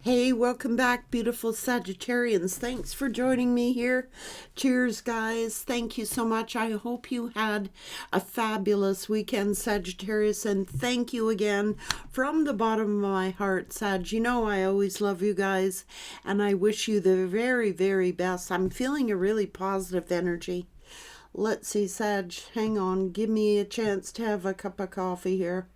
Hey, welcome back, beautiful Sagittarians. Thanks for joining me here. Cheers, guys. Thank you so much. I hope you had a fabulous weekend, Sagittarius, and thank you again from the bottom of my heart, Sag. You know I always love you guys, and I wish you the very, very best. I'm feeling a really positive energy. Let's see, Sag, hang on. Give me a chance to have a cup of coffee here.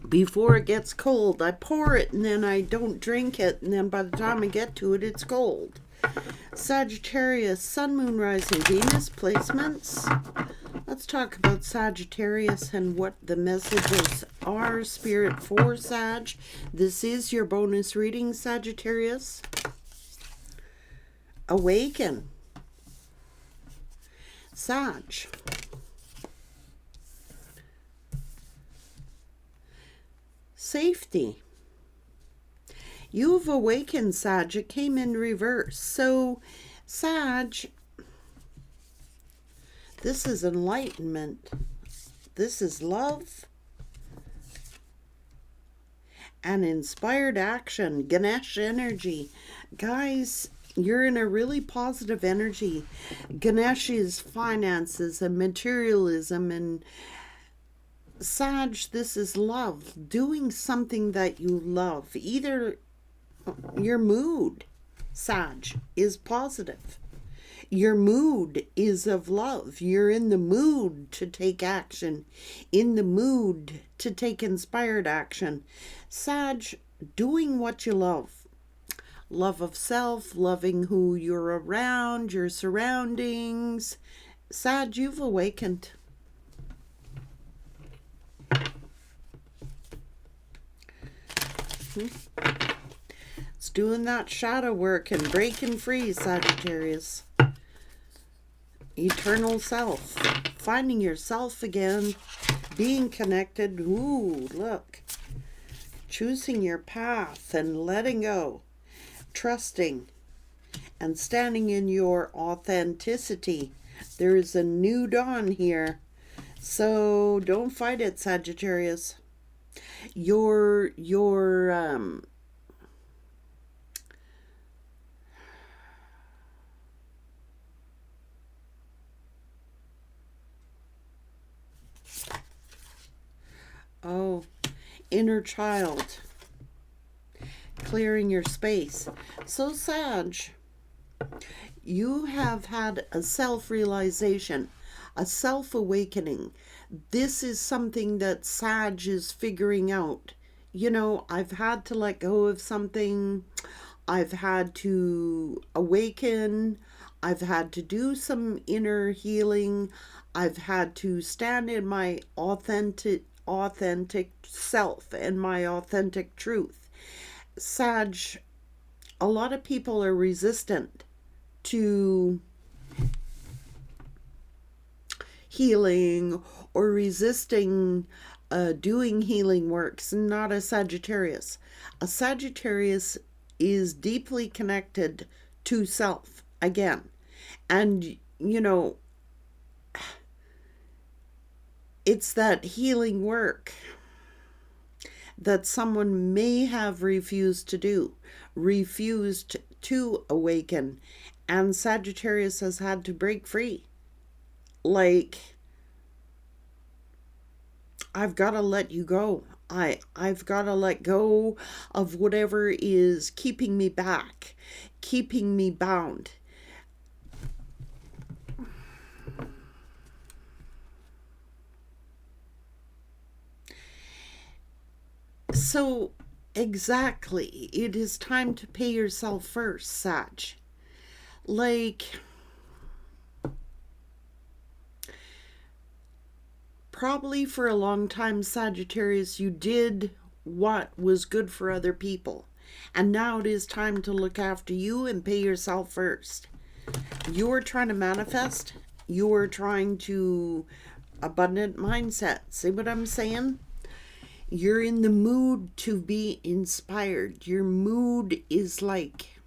Before it gets cold, I pour it and then I don't drink it, and then by the time I get to it, it's cold. Sagittarius, Sun, Moon, Rising, Venus placements. Let's talk about Sagittarius and what the messages are, Spirit, for Sag. This is your bonus reading, Sagittarius. Awaken. Sag. Safety. You've awakened, Sag. It came in reverse. So, Sag, this is enlightenment. This is love and inspired action. Ganesh energy. Guys, you're in a really positive energy. Ganesh is finances and materialism, and Sag, this is love, doing something that you love. Either your mood, Sag, is positive. Your mood is of love. You're in the mood to take action, in the mood to take inspired action. Sag, doing what you love. Love of self, loving who you're around, your surroundings. Sag, you've awakened. It's doing that shadow work and breaking free, Sagittarius. Eternal self. Finding yourself again. Being connected. Ooh, look. Choosing your path and letting go. Trusting. And standing in your authenticity. There is a new dawn here. So don't fight it, Sagittarius. Your inner child, clearing your space. So Sag, you have had a self-realization, a self-awakening. This is something that Sag is figuring out. You know, I've had to let go of something. I've had to awaken. I've had to do some inner healing. I've had to stand in my authentic self and my authentic truth. Sag, a lot of people are resistant to healing or resisting doing healing works. Not a Sagittarius. A Sagittarius is deeply connected to self again. And, you know, it's that healing work that someone may have refused to do, refused to awaken. And Sagittarius has had to break free. Like, I've got to let you go. I've got to let go of whatever is keeping me back, keeping me bound. So, exactly, it is time to pay yourself first, Sag. Like, probably for a long time, Sagittarius, you did what was good for other people. And now it is time to look after you and pay yourself first. You're trying to manifest. You're trying to abundant mindset. See what I'm saying? You're in the mood to be inspired. Your mood is like,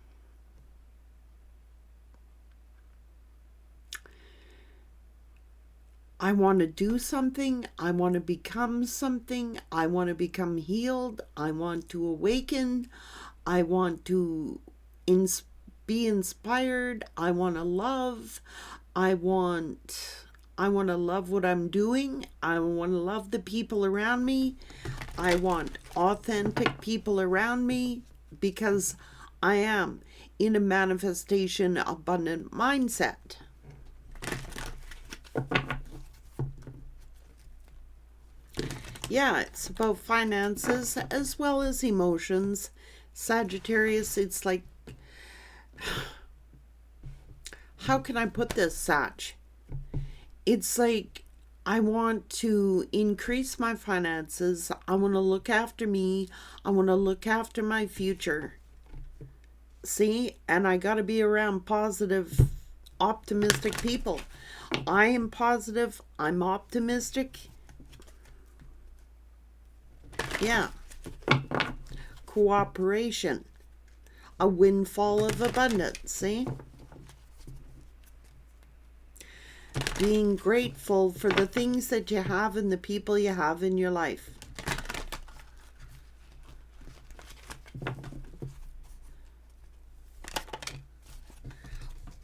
I want to do something. I want to become something. I want to become healed. I want to awaken. I want to be inspired. I want to love. I want to love what I'm doing. I want to love the people around me. I want authentic people around me because I am in a manifestation abundant mindset. Yeah, it's about finances as well as emotions. Sagittarius, it's like, how can I put this, Sag? It's like, I want to increase my finances. I want to look after me. I want to look after my future. See? And I got to be around positive, optimistic people. I am positive. I'm optimistic. Yeah. Cooperation. A windfall of abundance. See? Being grateful for the things that you have and the people you have in your life.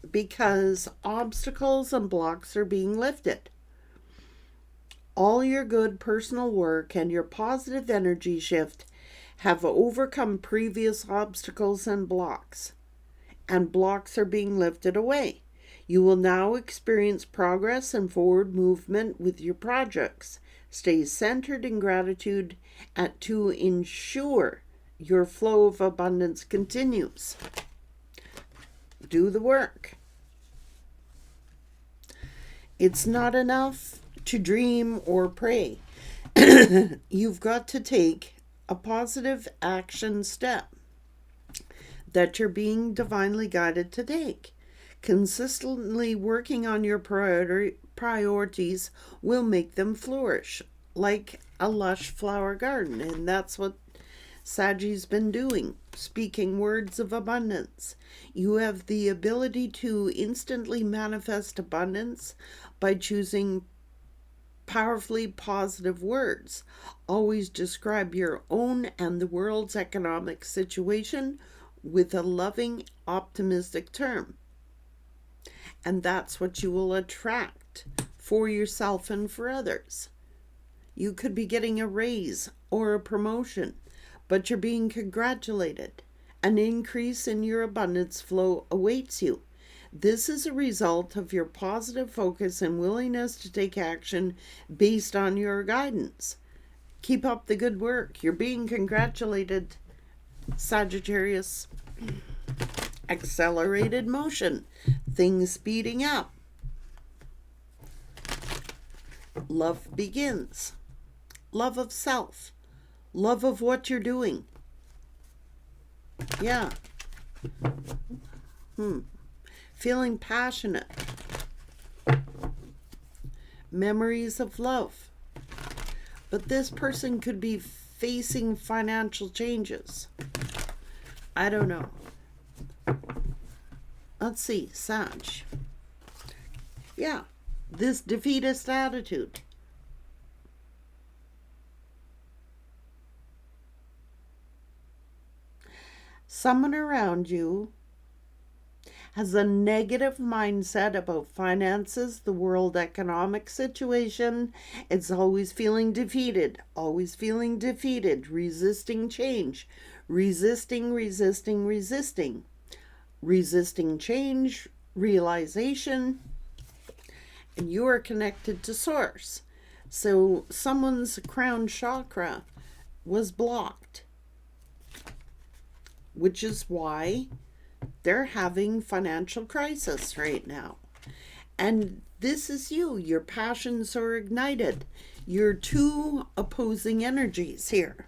Because obstacles and blocks are being lifted. All your good personal work and your positive energy shift have overcome previous obstacles and blocks are being lifted away. You will now experience progress and forward movement with your projects. Stay centered in gratitude to ensure your flow of abundance continues. Do the work. It's not enough to dream or pray. You've got to take a positive action step that you're being divinely guided to take. Consistently working on your priorities will make them flourish like a lush flower garden. And that's what Sagi's been doing, speaking words of abundance. You have the ability to instantly manifest abundance by choosing powerfully positive words. Always describe your own and the world's economic situation with a loving, optimistic term. And that's what you will attract for yourself and for others. You could be getting a raise or a promotion, but you're being congratulated. An increase in your abundance flow awaits you. This is a result of your positive focus and willingness to take action based on your guidance. Keep up the good work. You're being congratulated, Sagittarius. Accelerated motion. Things speeding up. Love begins. Love of self. Love of what you're doing. Yeah. Feeling passionate. Memories of love. But this person could be facing financial changes. I don't know. Let's see, Sag. Yeah, this defeatist attitude. Someone around you has a negative mindset about finances, the world economic situation. It's always feeling defeated, resisting change, resisting change, realization, and you are connected to source. So someone's crown chakra was blocked, which is why they're having financial crisis right now. And this is you. Your passions are ignited. You're two opposing energies here.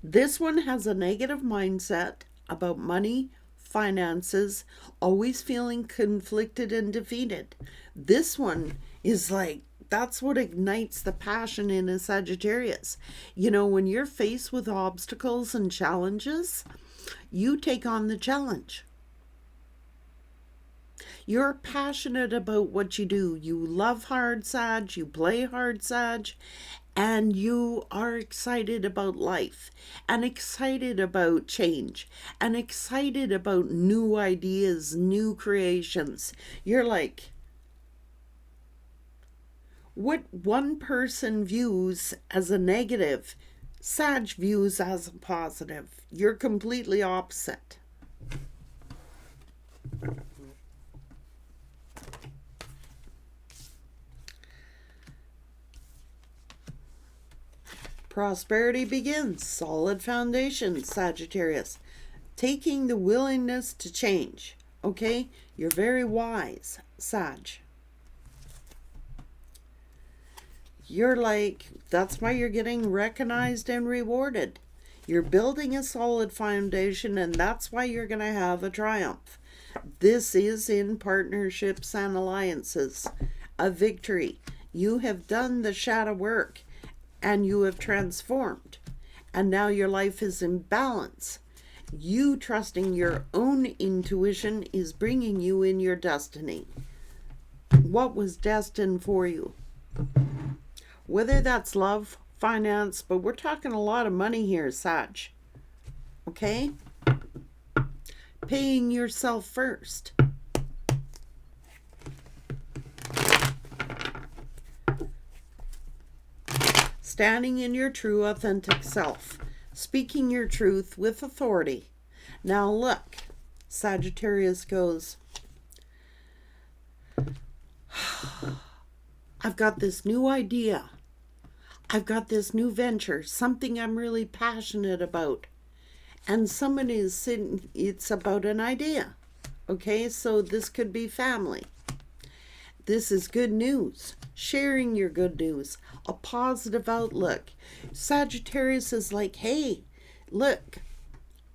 This one has a negative mindset about money, finances, always feeling conflicted and defeated. This one is like, that's what ignites the passion in a Sagittarius. You know, when you're faced with obstacles and challenges, you take on the challenge. You're passionate about what you do. You love hard, Sag. You play hard, Sag. And you are excited about life and excited about change and excited about new ideas, new creations. You're like, what one person views as a negative, Sag views as a positive. You're completely opposite. Prosperity begins. Solid foundation, Sagittarius. Taking the willingness to change. Okay? You're very wise, Sag. You're like, that's why you're getting recognized and rewarded. You're building a solid foundation, and that's why you're going to have a triumph. This is in partnerships and alliances, a victory. You have done the shadow work, and you have transformed. And now your life is in balance. You trusting your own intuition is bringing you in your destiny. What was destined for you? Whether that's love, finance, but we're talking a lot of money here, Sag. Okay? Paying yourself first. Standing in your true, authentic self. Speaking your truth with authority. Now look, Sagittarius goes, I've got this new idea. I've got this new venture, something I'm really passionate about. And someone is sitting, it's about an idea. Okay, so this could be family. This is good news. Sharing your good news. A positive outlook. Sagittarius is like, hey, look,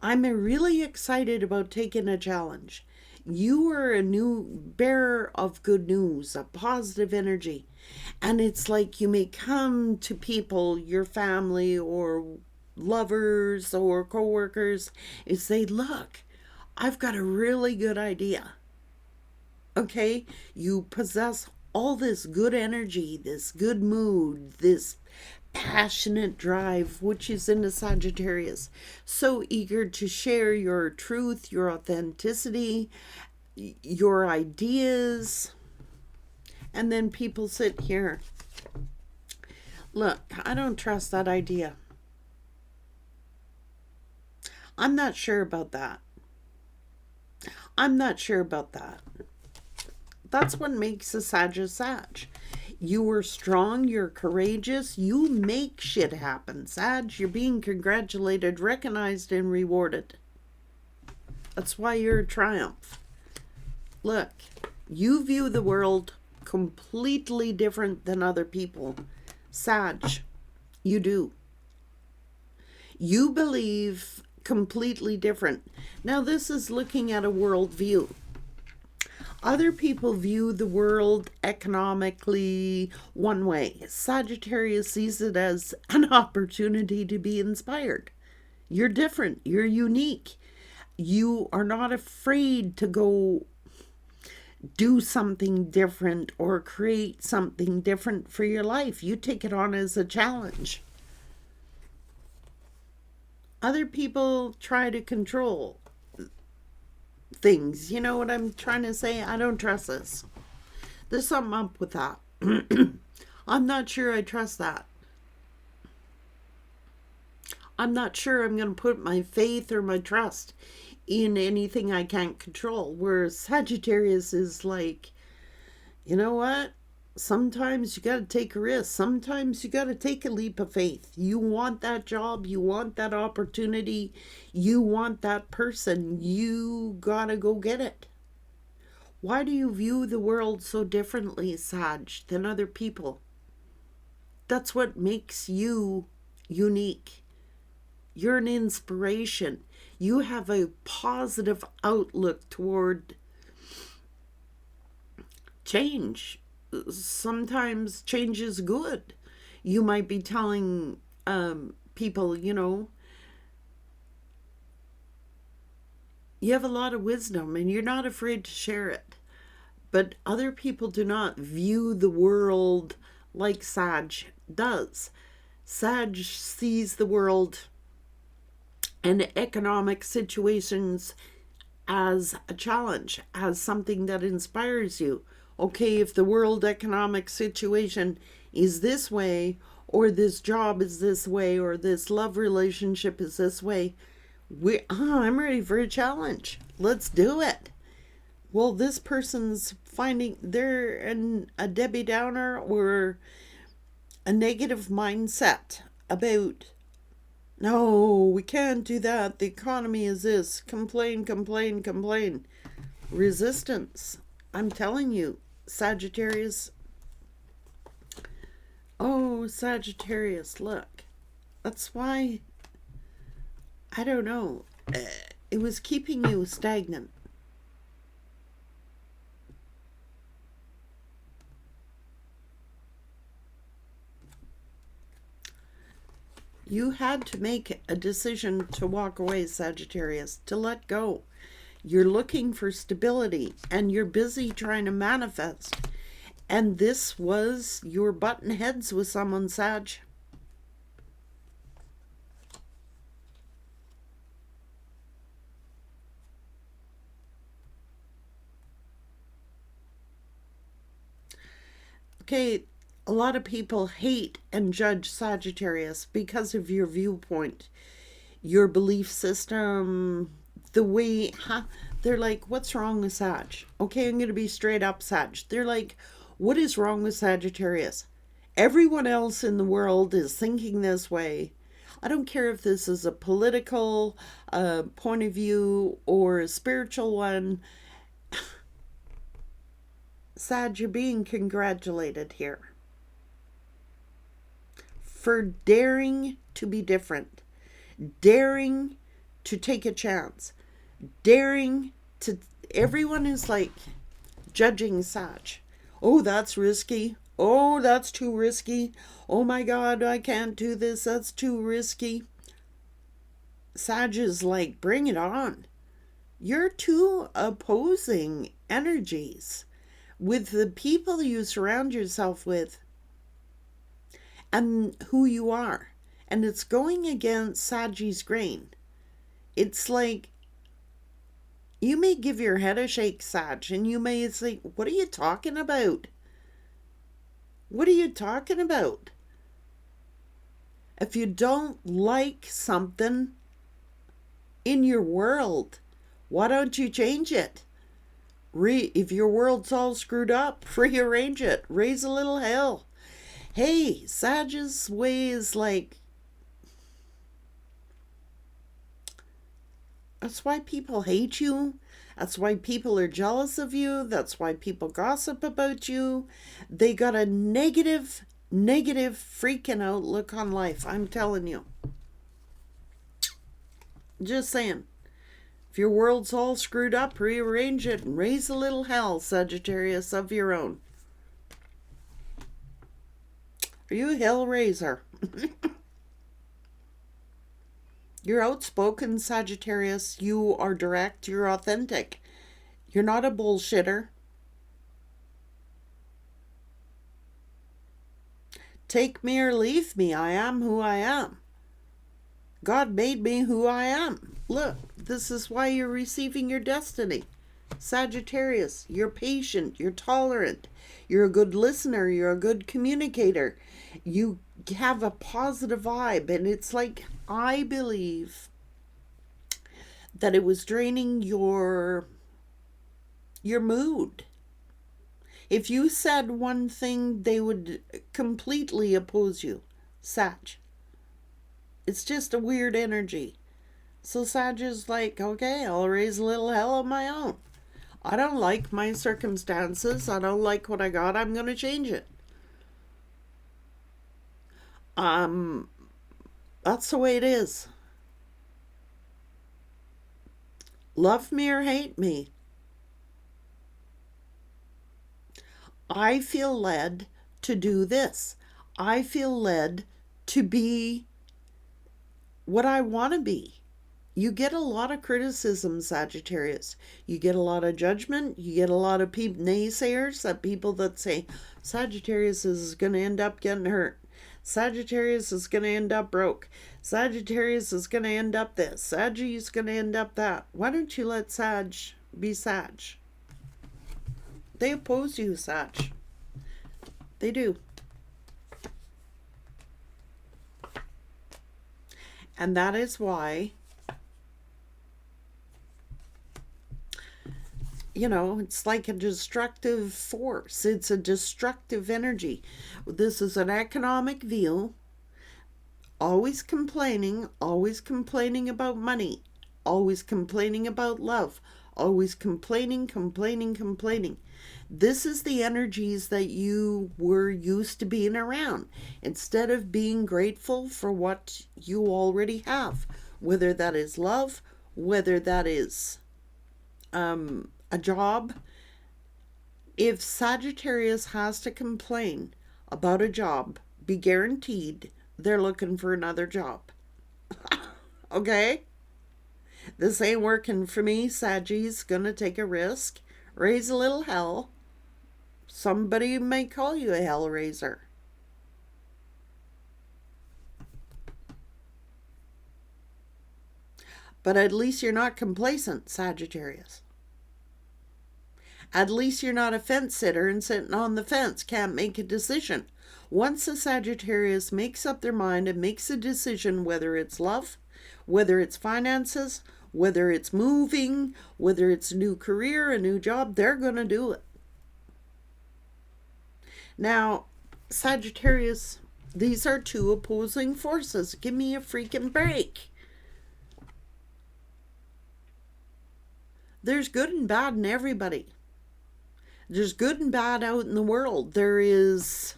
I'm really excited about taking a challenge. You are a new bearer of good news, a positive energy. And it's like you may come to people, your family or lovers or co-workers, and say, look, I've got a really good idea. Okay? You possess all this good energy, this good mood, this passionate drive, which is in the Sagittarius. So eager to share your truth, your authenticity, your ideas. And then people sit here. Look, I don't trust that idea. I'm not sure about that. I'm not sure about that. That's what makes a Sag a Sag. You are strong, you're courageous, you make shit happen. Sag, you're being congratulated, recognized, and rewarded. That's why you're a triumph. Look, you view the world completely different than other people. Sag, you do. You believe completely different. Now this is looking at a worldview. Other people view the world economically one way. Sagittarius sees it as an opportunity to be inspired. You're different. You're unique. You are not afraid to go do something different or create something different for your life. You take it on as a challenge. Other people try to control things. You know what I'm trying to say? I don't trust this. There's something up with that. I'm not sure I trust that. I'm not sure I'm going to put my faith or my trust in anything I can't control. Whereas Sagittarius is like, you know what? Sometimes you got to take a risk. Sometimes you got to take a leap of faith. You want that job. You want that opportunity. You want that person. You got to go get it. Why do you view the world so differently, Sag, than other people? That's what makes you unique. You're an inspiration. You have a positive outlook toward change. Sometimes change is good. You might be telling people, you know, you have a lot of wisdom and you're not afraid to share it. But other people do not view the world like Sag does. Sag sees the world and economic situations as a challenge, as something that inspires you. Okay, if the world economic situation is this way, or this job is this way, or this love relationship is this way, I'm ready for a challenge. Let's do it. Well, this person's finding they're a Debbie Downer or a negative mindset about, no, we can't do that. The economy is this. Complain, complain, complain. Resistance. I'm telling you, Sagittarius. Oh, Sagittarius, look. That's why, I don't know, it was keeping you stagnant. You had to make a decision to walk away, Sagittarius, to let go. You're looking for stability and you're busy trying to manifest. And this was your button heads with someone, Sag. Okay, a lot of people hate and judge Sagittarius because of your viewpoint, your belief system, the way, they're like, what's wrong with Sag? Okay, I'm going to be straight up, Sag. They're like, what is wrong with Sagittarius? Everyone else in the world is thinking this way. I don't care if this is a political point of view or a spiritual one. Sag, you're being congratulated here for daring to be different, daring to take a chance, daring to. Everyone is like judging Sag. Oh, that's risky. Oh, that's too risky. Oh my God, I can't do this. That's too risky. Sag is like, bring it on. You're two opposing energies with the people you surround yourself with and who you are. And it's going against Saggy's grain. It's like, you may give your head a shake, Sag, and you may say, what are you talking about? What are you talking about? If you don't like something in your world, why don't you change it? If your world's all screwed up, rearrange it. Raise a little hell. Hey, Sag's way is like, that's why people hate you. That's why people are jealous of you. That's why people gossip about you. They got a negative freaking outlook on life. I'm telling you. Just saying. If your world's all screwed up, rearrange it and raise a little hell, Sagittarius, of your own. Are you a hell raiser? You're outspoken, Sagittarius. You are direct. You're authentic. You're not a bullshitter. Take me or leave me. I am who I am. God made me who I am. Look, this is why you're receiving your destiny. Sagittarius, you're patient, you're tolerant, you're a good listener, you're a good communicator. You have a positive vibe, and it's like, I believe that it was draining your mood. If you said one thing, they would completely oppose you. Sag. It's just a weird energy. So Sag is like, okay, I'll raise a little hell of my own. I don't like my circumstances. I don't like what I got. I'm going to change it. That's the way it is. Love me or hate me. I feel led to do this. I feel led to be what I want to be. You get a lot of criticism, Sagittarius. You get a lot of judgment. You get a lot of naysayers, that people that say Sagittarius is going to end up getting hurt. Sagittarius is going to end up broke. Sagittarius is going to end up this. Sagittarius is going to end up that. Why don't you let Sag be Sag? They oppose you, Sag. They do. And that is why, it's like a destructive force. It's a destructive energy. This is an economic view. Always complaining about money, always complaining about love, always complaining. This is the energies that you were used to being around, instead of being grateful for what you already have, whether that is love, whether that is a job. If Sagittarius has to complain about a job, be guaranteed they're looking for another job. Okay? This ain't working for me. Saggie's gonna take a risk, raise a little hell. Somebody may call you a hell raiser. But at least you're not complacent, Sagittarius. At least you're not a fence sitter and sitting on the fence, can't make a decision. Once a Sagittarius makes up their mind and makes a decision, whether it's love, whether it's finances, whether it's moving, whether it's a new career, a new job, they're going to do it. Now, Sagittarius, these are two opposing forces. Give me a freaking break. There's good and bad in everybody. There's good and bad out in the world. It's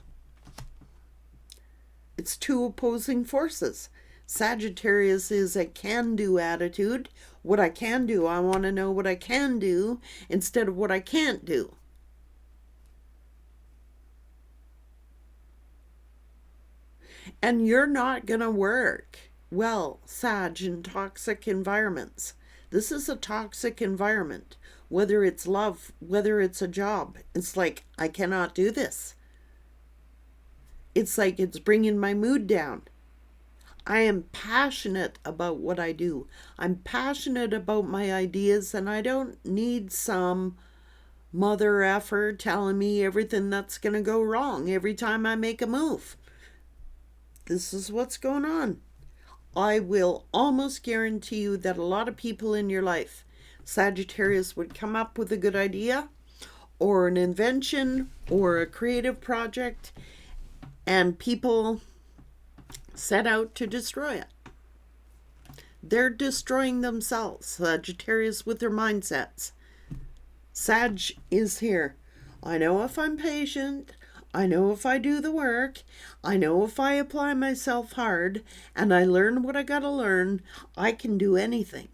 two opposing forces. Sagittarius is a can-do attitude. What I can do, I want to know what I can do instead of what I can't do. And you're not going to work well, Sag, in toxic environments. This is a toxic environment. Whether it's love, whether it's a job, it's like, I cannot do this. It's like it's bringing my mood down. I am passionate about what I do. I'm passionate about my ideas, and I don't need some mother effer telling me everything that's going to go wrong every time I make a move. This is what's going on. I will almost guarantee you that a lot of people in your life, Sagittarius, would come up with a good idea or an invention or a creative project, and people set out to destroy it. They're destroying themselves, Sagittarius, with their mindsets. Sag is here. I know if I'm patient, I know if I do the work, I know if I apply myself hard, and I learn what I gotta learn, I can do anything.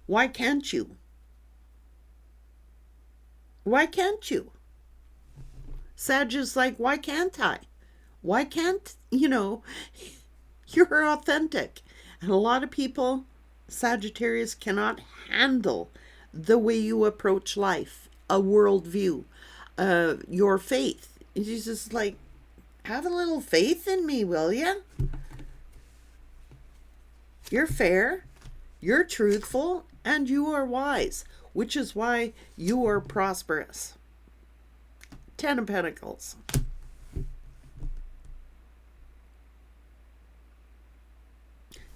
Why can't you? Why can't you? Sag is like, why can't I? Why can't, you're authentic. And a lot of people, Sagittarius, cannot handle the way you approach life, a worldview, your faith. It's just like, have a little faith in me, will ya? You're fair, you're truthful, and you are wise, which is why you are prosperous. 10 of Pentacles.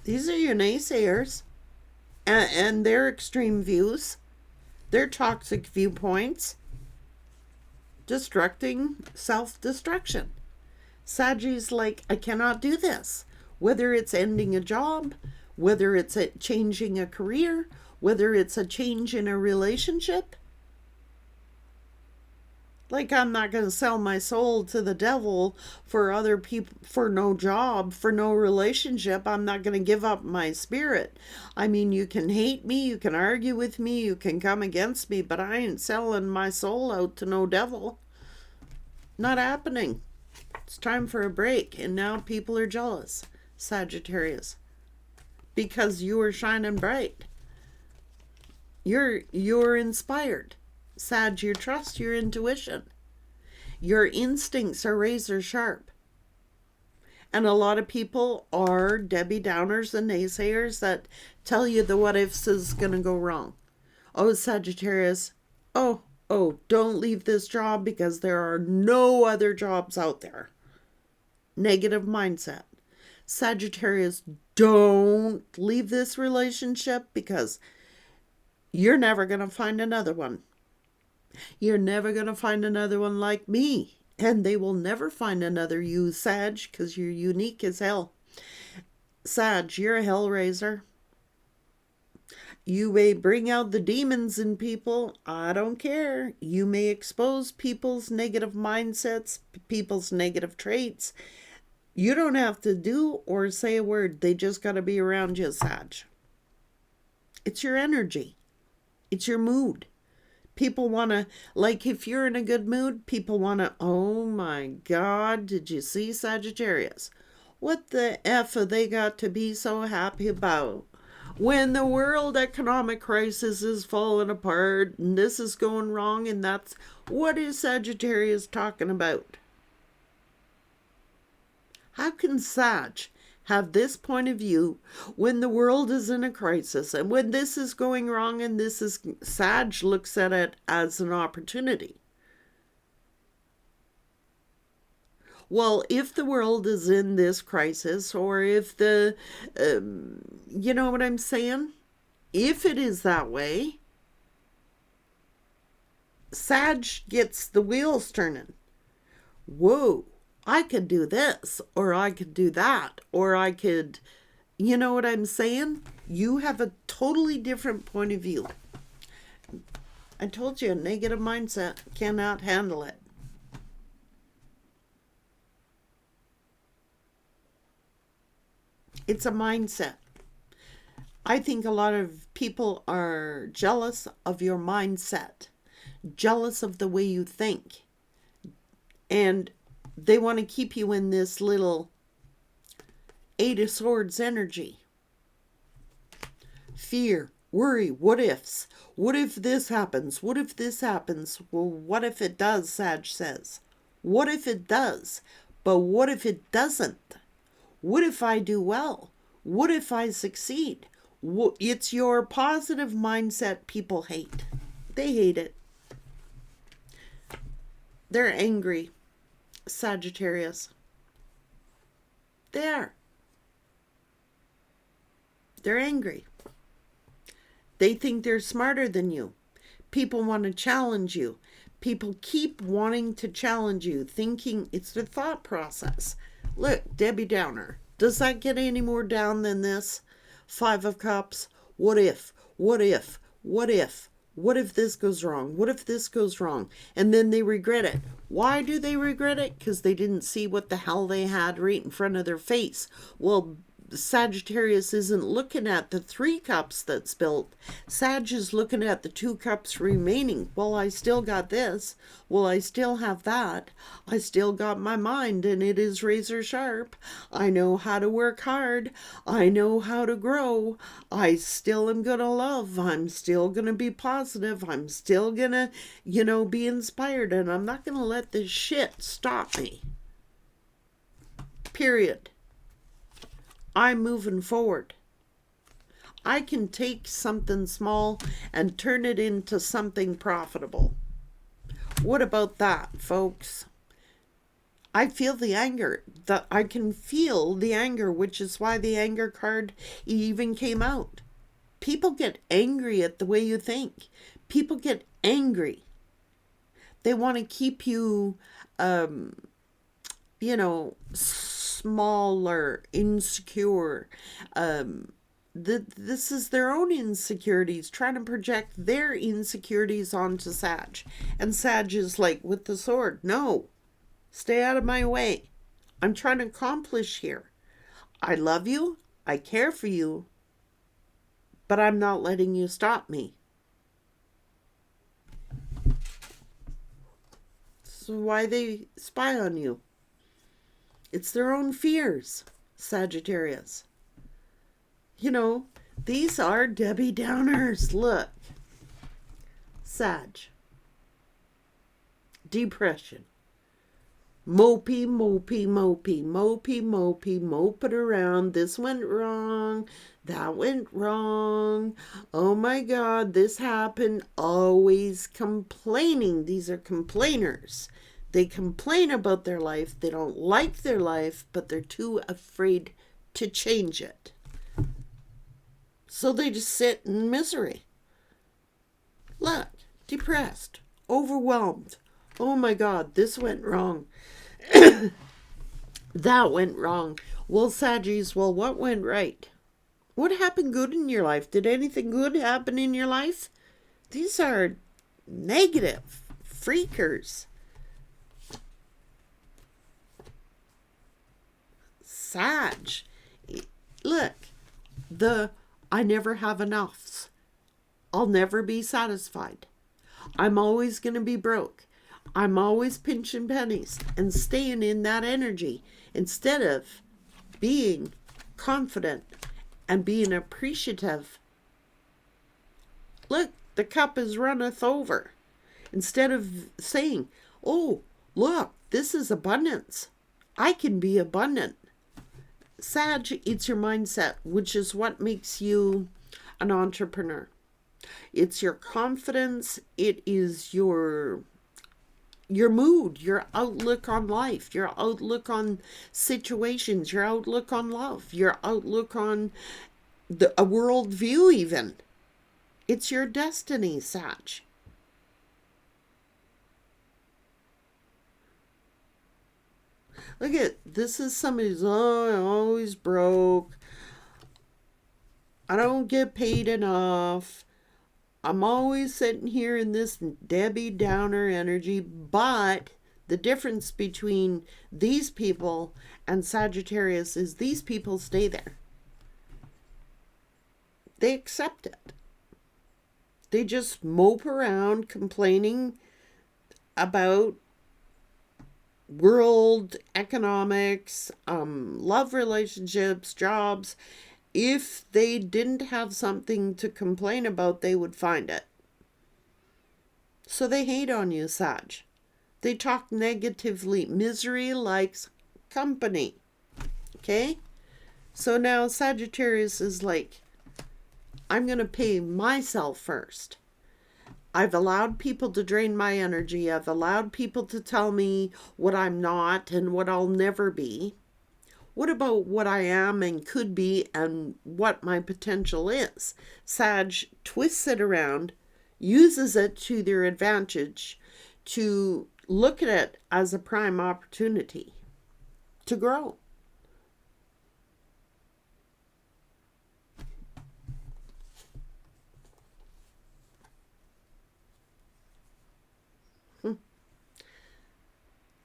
These are your naysayers and their extreme views, their toxic viewpoints, self-destruction. Sagi's like, I cannot do this. Whether it's ending a job, whether it's changing a career, whether it's a change in a relationship. Like, I'm not going to sell my soul to the devil for other people, for no job, for no relationship. I'm not going to give up my spirit. I mean, you can hate me, you can argue with me, you can come against me, but I ain't selling my soul out to no devil. Not happening. It's time for a break, and now people are jealous. Sagittarius. because you are shining bright. You're inspired. Sag, you trust your intuition. Your instincts are razor sharp. And a lot of people are Debbie Downers and naysayers that tell you the what ifs is going to go wrong. Oh, Sagittarius, oh, don't leave this job because there are no other jobs out there. Negative mindset. Sagittarius, don't leave this relationship because you're never going to find another one. You're never going to find another one like me. And they will never find another you, Sag, because you're unique as hell. Sag, you're a hellraiser. You may bring out the demons in people. I don't care. You may expose people's negative mindsets, people's negative traits. You don't have to do or say a word. They just got to be around you, Sag. It's your energy. It's your mood. People want to, like if you're in a good mood, people want to, oh my God, did you see Sagittarius? What the F have they got to be so happy about? When the world economic crisis is falling apart and this is going wrong and that's, what is Sagittarius talking about? How can Sag have this point of view when the world is in a crisis and when this is going wrong and this is, Sag looks at it as an opportunity? Well, if the world is in this crisis, or if the, you know what I'm saying? If it is that way, Sag gets the wheels turning. Whoa, I could do this, or I could do that, or I could, you know what I'm saying? You have a totally different point of view. I told you, a negative mindset cannot handle it. It's a mindset. I think a lot of people are jealous of your mindset, jealous of the way you think. And they want to keep you in this little Eight of Swords energy. Fear, worry, what ifs. What if this happens? What if this happens? Well, what if it does, Sag says. What if it does? But what if it doesn't? What if I do well? What if I succeed? It's your positive mindset people hate. They hate it. They're angry, Sagittarius. They're angry. They think they're smarter than you. People want to challenge you. People keep wanting to challenge you, thinking it's the thought process. Look, Debbie Downer. Does that get any more down than this? Five of Cups. What if? What if? What if? What if this goes wrong? What if this goes wrong? And then they regret it. Why do they regret it? Because they didn't see what the hell they had right in front of their face. Well, Sagittarius isn't looking at the 3 cups that's built. Sag is looking at the 2 cups remaining. Well, I still got this. Well, I still have that. I still got my mind, and it is razor sharp. I know how to work hard. I know how to grow. I still am going to love. I'm still going to be positive. I'm still going to, be inspired, and I'm not going to let this shit stop me. Period. I'm moving forward. I can take something small and turn it into something profitable. What about that, folks? I feel the anger. I can feel the anger, which is why the anger card even came out. People get angry at the way you think. People get angry. They want to keep you, smaller, insecure. This is their own insecurities, trying to project their insecurities onto Sag. And Sag is like, with the sword, no, stay out of my way. I'm trying to accomplish here. I love you. I care for you. But I'm not letting you stop me. This is why they spy on you. It's their own fears, Sagittarius. You know, these are Debbie Downers. Look. Sag. Depression. Mopey, mopey, mopey, mopey, mopey, moping around. This went wrong. That went wrong. Oh my God, this happened. Always complaining. These are complainers. They complain about their life. They don't like their life, but they're too afraid to change it. So they just sit in misery. Look, depressed, overwhelmed. Oh my God, this went wrong. That went wrong. Well, Saggies, well, what went right? What happened good in your life? Did anything good happen in your life? These are negative freakers. Sag. Look, I never have enoughs. I'll never be satisfied. I'm always going to be broke. I'm always pinching pennies and staying in that energy instead of being confident and being appreciative. Look, the cup is runneth over. Instead of saying, oh, look, this is abundance. I can be abundant. Sag, it's your mindset, which is what makes you an entrepreneur. It's your confidence. It is your mood, your outlook on life, your outlook on situations, your outlook on love, your outlook on a worldview even. It's your destiny, Sag. Look at, this is somebody who's, oh, I'm always broke. I don't get paid enough. I'm always sitting here in this Debbie Downer energy, but the difference between these people and Sagittarius is these people stay there. They accept it. They just mope around complaining about world economics, love relationships, jobs. If they didn't have something to complain about, they would find it. So they hate on you, Sag. They talk negatively. Misery likes company. Okay? So now Sagittarius is like, I'm going to pay myself first. I've allowed people to drain my energy. I've allowed people to tell me what I'm not and what I'll never be. What about what I am and could be and what my potential is? Sag twists it around, uses it to their advantage to look at it as a prime opportunity to grow.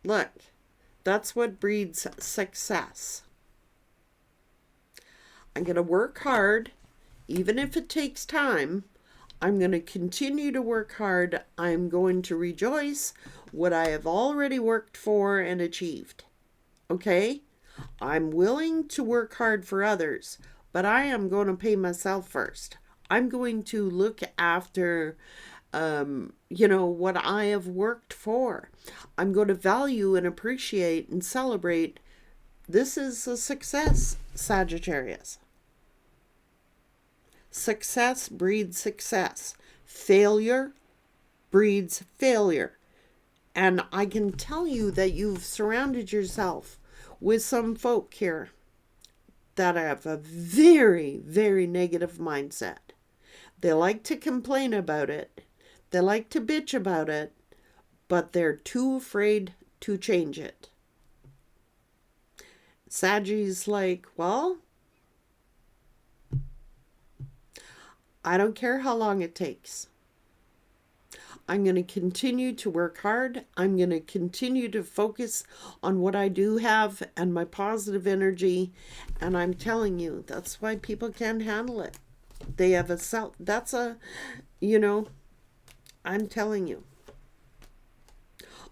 Look, that's what breeds success. I'm going to work hard, even if it takes time. I'm going to continue to work hard. I'm going to rejoice what I have already worked for and achieved. Okay? I'm willing to work hard for others, but I am going to pay myself first. I'm going to look after what I have worked for. I'm going to value and appreciate and celebrate. This is a success, Sagittarius. Success breeds success. Failure breeds failure. And I can tell you that you've surrounded yourself with some folk here that have a very, very negative mindset. They like to complain about it. They like to bitch about it, but they're too afraid to change it. Saggie's like, well, I don't care how long it takes. I'm going to continue to work hard. I'm going to continue to focus on what I do have and my positive energy. And I'm telling you, that's why people can't handle it. They have I'm telling you.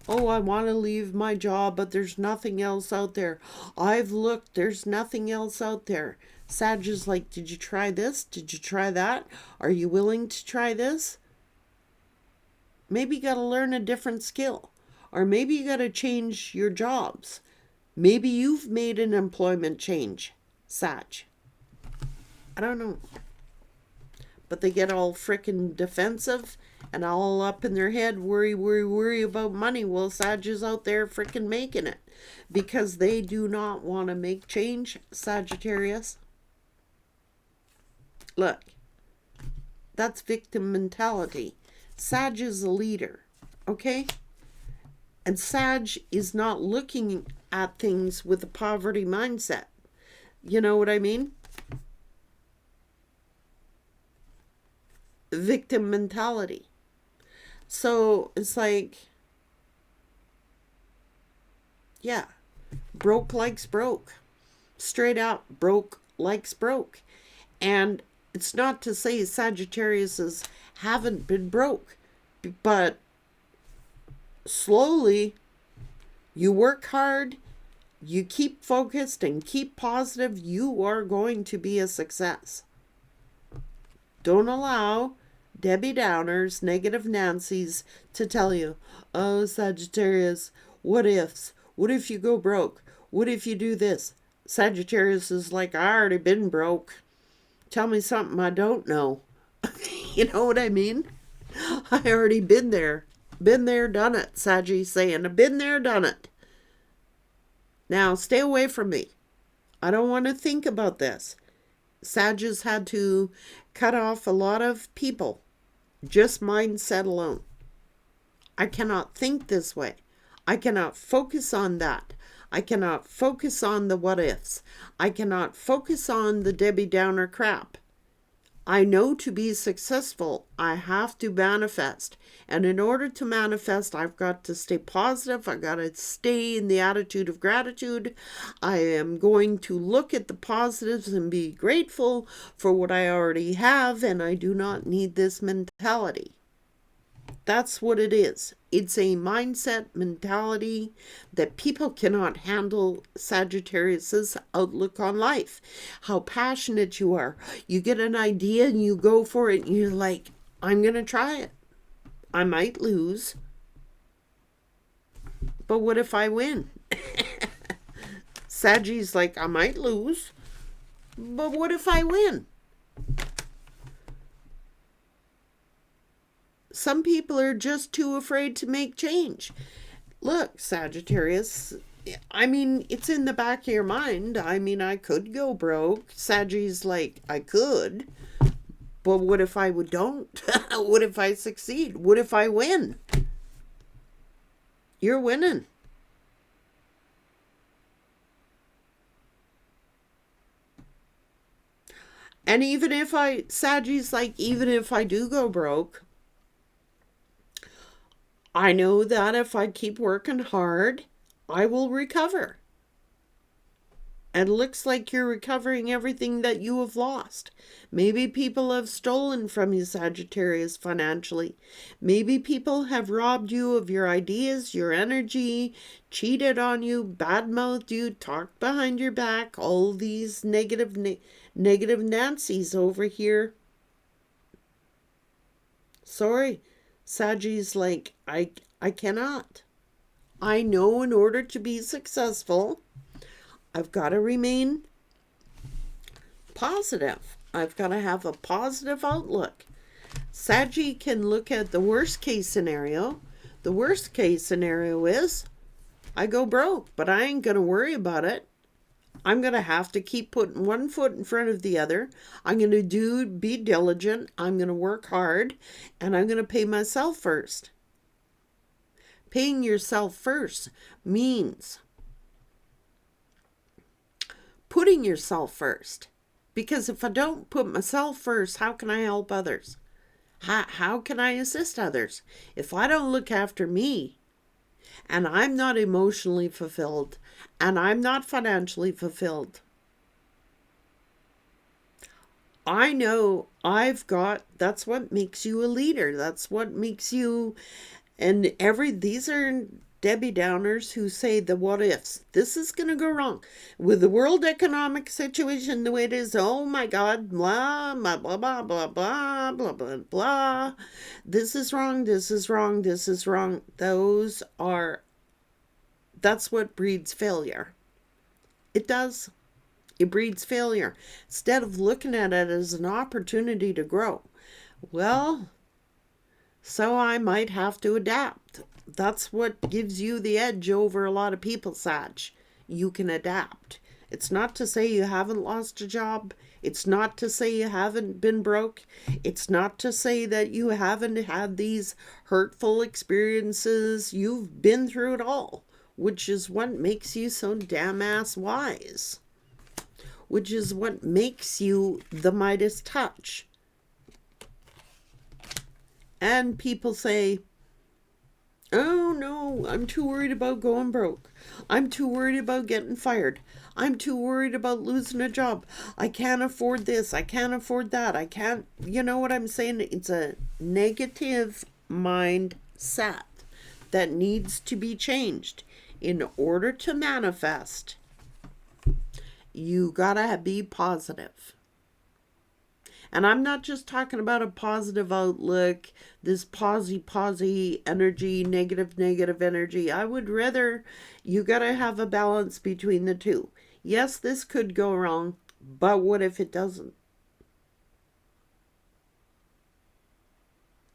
Oh, I want to leave my job, but there's nothing else out there. I've looked, there's nothing else out there. Sag is like, did you try this? Did you try that? Are you willing to try this? Maybe you got to learn a different skill. Or maybe you got to change your jobs. Maybe you've made an employment change, Sag. I don't know. But they get all frickin' defensive and all up in their head, worry about money. Well, Sag is out there frickin' making it because they do not want to make change, Sagittarius. Look, that's victim mentality. Sag is a leader, okay? And Sag is not looking at things with a poverty mindset. You know what I mean? Victim mentality. So it's like, yeah, broke likes broke. Straight out, broke likes broke. And it's not to say Sagittariuses haven't been broke, but slowly, you work hard, you keep focused and keep positive, you are going to be a success. Don't allow Debbie Downers, negative Nancys to tell you, oh, Sagittarius, what ifs? What if you go broke? What if you do this? Sagittarius is like, I already been broke. Tell me something I don't know. You know what I mean? I already been there. Been there, done it, Saggy's saying. I've been there, done it. Now, stay away from me. I don't want to think about this. Sag has had to cut off a lot of people. Just mindset alone. I cannot think this way. I cannot focus on that. I cannot focus on the what ifs. I cannot focus on the Debbie Downer crap. I know to be successful, I have to manifest. And in order to manifest, I've got to stay positive. I've got to stay in the attitude of gratitude. I am going to look at the positives and be grateful for what I already have. And I do not need this mentality. That's what it is. It's a mindset mentality that people cannot handle. Sagittarius's outlook on life. How passionate you are. You get an idea and you go for it and you're like, I'm going to try it. I might lose. But what if I win? Saggy's like, I might lose. But what if I win? Some people are just too afraid to make change. Look, Sagittarius, I mean, it's in the back of your mind. I mean, I could go broke. Saggy's like, I could. But what if I don't? What if I succeed? What if I win? You're winning. And even if Saggy's like, even if I do go broke, I know that if I keep working hard, I will recover. And it looks like you're recovering everything that you have lost. Maybe people have stolen from you, Sagittarius, financially. Maybe people have robbed you of your ideas, your energy, cheated on you, badmouthed you, talked behind your back, all these negative Nancys over here. Sorry. Saggy's like, I cannot. I know in order to be successful, I've got to remain positive. I've got to have a positive outlook. Saggy can look at the worst case scenario. The worst case scenario is I go broke, but I ain't going to worry about it. I'm going to have to keep putting one foot in front of the other. I'm going to be diligent. I'm going to work hard. And I'm going to pay myself first. Paying yourself first means putting yourself first. Because if I don't put myself first, how can I help others? How can I assist others? If I don't look after me, and I'm not emotionally fulfilled, and I'm not financially fulfilled, I know that's what makes you a leader. That's what makes you, and these are Debbie Downers who say the what ifs. This is going to go wrong. With the world economic situation the way it is, oh my God, blah, blah, blah, blah, blah, blah, blah, blah, blah. This is wrong, this is wrong, this is wrong. That's what breeds failure. It does. It breeds failure. Instead of looking at it as an opportunity to grow. Well, so I might have to adapt. That's what gives you the edge over a lot of people, Sag. You can adapt. It's not to say you haven't lost a job. It's not to say you haven't been broke. It's not to say that you haven't had these hurtful experiences. You've been through it all, which is what makes you so damn ass wise. Which is what makes you the Midas touch. And people say, oh no, I'm too worried about going broke. I'm too worried about getting fired. I'm too worried about losing a job. I can't afford this. I can't afford that. I can't, you know what I'm saying? It's a negative mindset that needs to be changed. In order to manifest, you gotta be positive. And I'm not just talking about a positive outlook, this posy energy, negative energy. I would rather, you gotta have a balance between the two. Yes, this could go wrong, but what if it doesn't?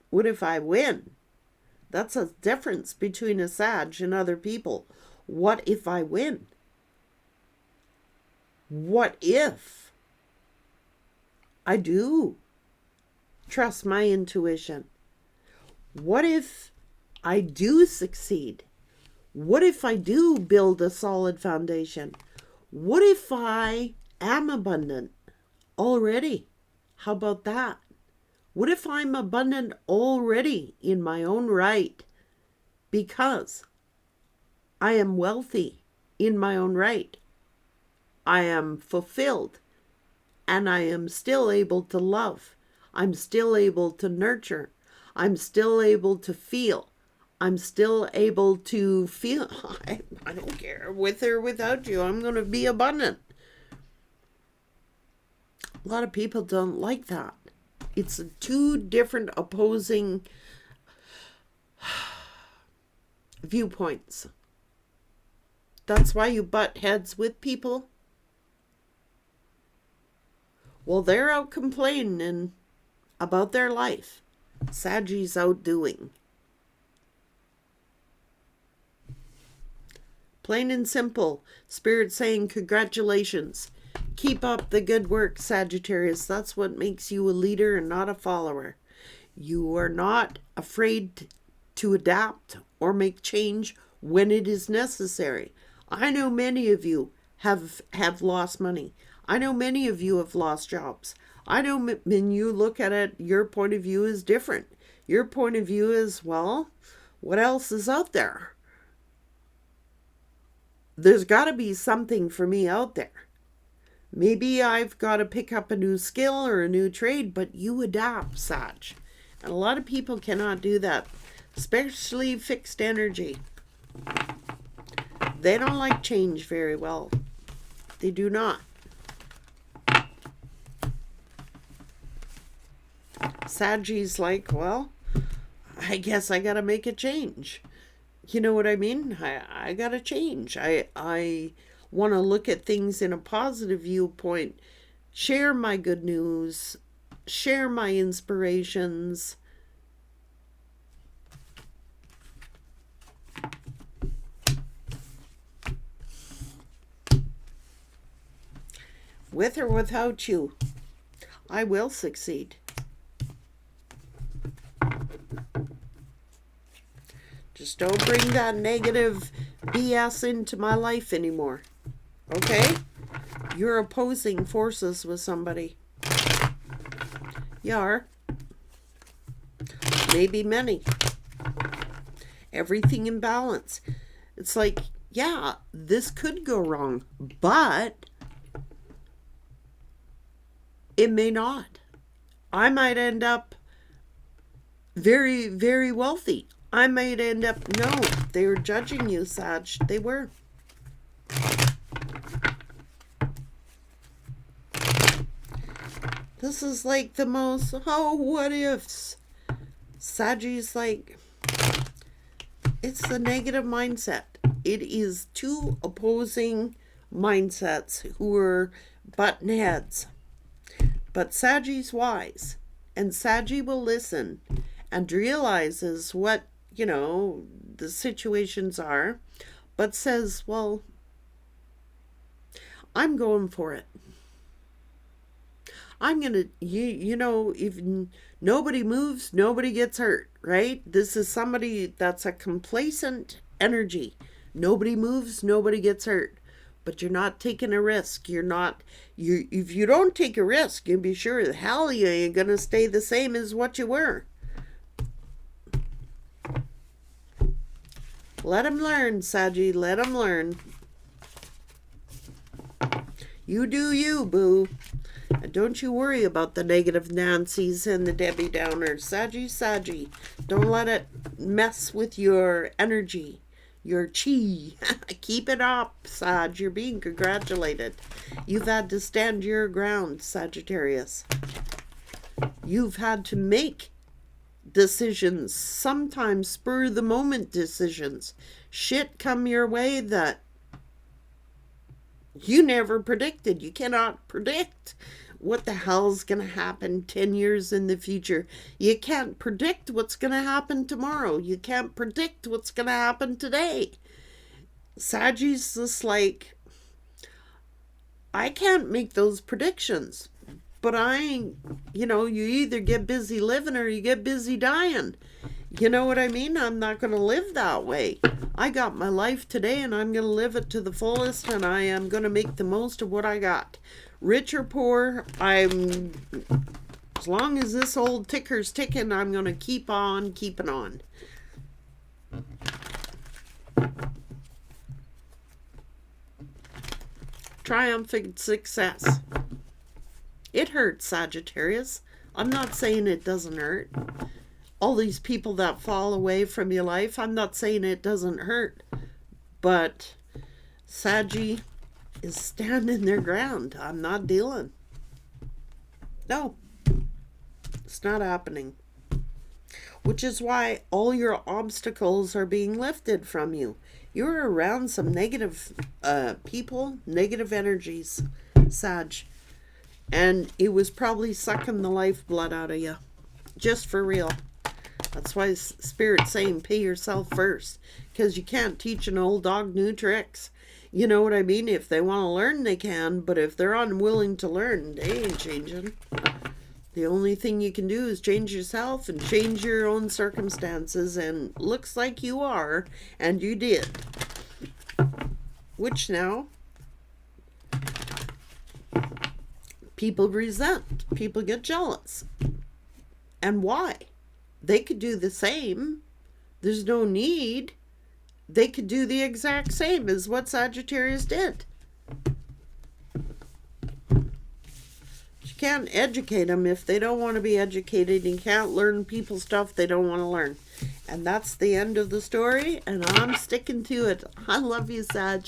What if I win? That's a difference between a Sag and other people. What if I win? What if I do trust my intuition? What if I do succeed? What if I do build a solid foundation? What if I am abundant already? How about that? What if I'm abundant already in my own right because I am wealthy in my own right? I am fulfilled. And I am still able to love. I'm still able to nurture. I'm still able to feel. I'm still able to feel. I don't care, with or without you, I'm going to be abundant. A lot of people don't like that. It's two different opposing viewpoints. That's why you butt heads with people. Well, they're out complaining about their life. Saggy's out doing. Plain and simple. Spirit saying congratulations. Keep up the good work, Sagittarius. That's what makes you a leader and not a follower. You are not afraid to adapt or make change when it is necessary. I know many of you have lost money. I know many of you have lost jobs. I know when you look at it, your point of view is different. Your point of view is, well, what else is out there? There's got to be something for me out there. Maybe I've got to pick up a new skill or a new trade, but you adapt, Sag. And a lot of people cannot do that, especially fixed energy. They don't like change very well. They do not. Saggy's like, well, I guess I gotta make a change. You know what I mean? I gotta change. I want to look at things in a positive viewpoint, share my good news, share my inspirations. With or without you, I will succeed. Just don't bring that negative BS into my life anymore. Okay? You're opposing forces with somebody. You are. Maybe many. Everything in balance. It's like, yeah, this could go wrong, but it may not. I might end up very, very wealthy. I might end up, no, they were judging you, Sag. They were. This is like the most, oh, what ifs. Sagi's like, it's the negative mindset. It is two opposing mindsets who are button heads. But Sagi's wise, and Sagi will listen and realizes what, the situations are, but says, well, I'm going for it. I'm going to, if nobody moves, nobody gets hurt, right? This is somebody that's a complacent energy. Nobody moves, nobody gets hurt. But you're not taking a risk. If you don't take a risk, you'll be sure the hell you ain't going to stay the same as what you were. Let them learn, Sagi. Let them learn. You do you, boo. And don't you worry about the negative Nancys and the Debbie Downers. Sagi. Don't let it mess with your energy, your chi. Keep it up, Sag. You're being congratulated. You've had to stand your ground, Sagittarius. You've had to make decisions, sometimes spur the moment decisions. Shit come your way that you never predicted. You cannot predict what the hell's going to happen 10 years in the future. You can't predict what's going to happen tomorrow. You can't predict what's going to happen today. Sagi's just like, I can't make those predictions. But you either get busy living or you get busy dying. You know what I mean? I'm not going to live that way. I got my life today and I'm going to live it to the fullest, and I am going to make the most of what I got. Rich or poor, as long as this old ticker's ticking, I'm going to keep on keeping on. Triumphant success. It hurts, Sagittarius. I'm not saying it doesn't hurt. All these people that fall away from your life, I'm not saying it doesn't hurt. But Sagi is standing their ground. I'm not dealing. No. It's not happening. Which is why all your obstacles are being lifted from you. You're around some negative people, negative energies, Sag. And it was probably sucking the lifeblood out of you. Just for real. That's why Spirit's saying pay yourself first. Because you can't teach an old dog new tricks. You know what I mean? If they want to learn, they can. But if they're unwilling to learn, they ain't changing. The only thing you can do is change yourself and change your own circumstances. And looks like you are. And you did. Which now, people resent. People get jealous. And why? They could do the same. There's no need. They could do the exact same as what Sagittarius did. You can't educate them if they don't want to be educated. You can't learn people stuff they don't want to learn. And that's the end of the story, and I'm sticking to it. I love you, Sag.